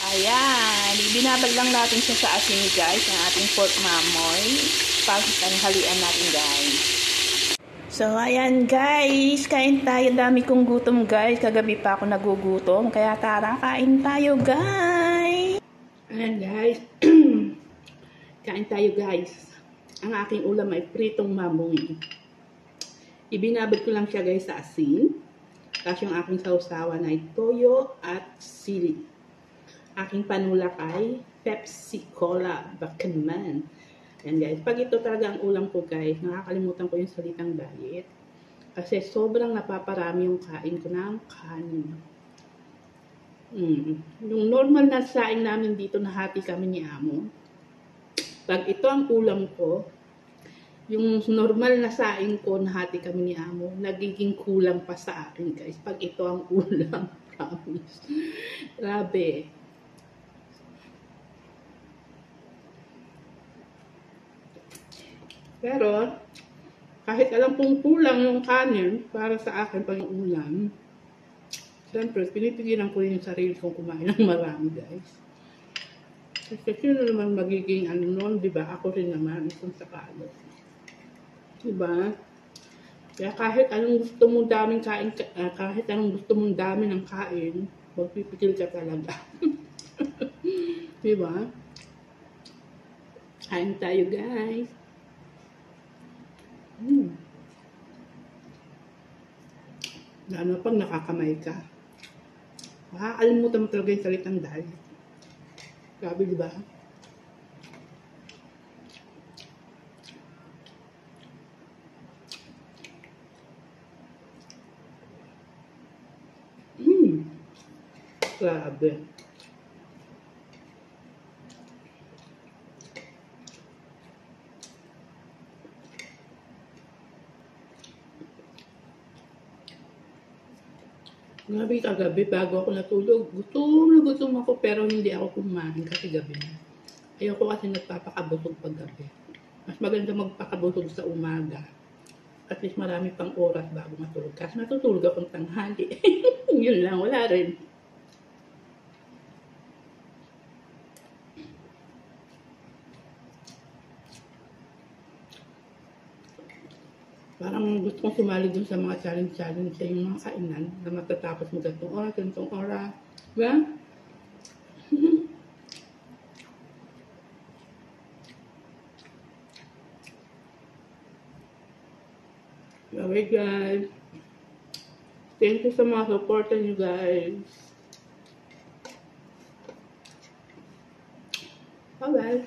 Ayan, ibinabad lang natin siya sa asin guys, ang ating pork mamoy. Panghalian natin guys. So ayan guys, kain tayo. Dami kong gutom guys. Kagabi pa ako nagugutom. Kaya tara, kain tayo guys. Ayan guys. Kain tayo guys. Ang aking ulam ay pritong mamoy. Ibinabad ko lang siya guys sa asin. Tapos yung aking sausawan ay toyo at sili. Aking panulak ay Pepsi Cola. Baka naman. Yan guys. Pag ito talaga ang ulam ko guys, nakakalimutan ko yung salitang diet. Kasi sobrang napaparami yung kain ko ng kanin. Yung normal na saing namin dito, nahati kami ni Amo. Pag ito ang ulam ko, yung normal na saing ko, nahati kami ni Amo, nagiging kulang pa sa akin guys. Pag ito ang ulam, promise. Grabe. Pero, kahit alam kong kulang yung kanin para sa akin pag yung ulam, siyempre, pinipigilan ko yung sarili kong kumain ng marami, guys. Kasi sino naman magiging ano nun, di ba? Ako rin naman, kung sakalo. Diba? Kaya kahit anong gusto mong daming kain, kahit anong gusto mong dami ng kain, magpipigil ka talaga. Diba? Kain tayo, guys. Lalo pag nakakamay ka. Makakalimutan mo talaga yung salitang diet. Grabe, diba? Grabe. Grabe kagabi, bago ako natulog, gutom ako pero hindi ako kumain kasi gabi na. Ayoko kasi nagpapakabusog pag gabi. Mas maganda magpakabusog sa umaga. At least marami pang oras bago matulog. Kasi matutulog akong tanghali. Yun lang, wala rin. Parang gusto kong sumali dun sa mga challenge sa yung mga kainan na matatapos mo ganitong oras. Diba? Okay guys. Thank you sa mga supportan nyo guys. Bye bye.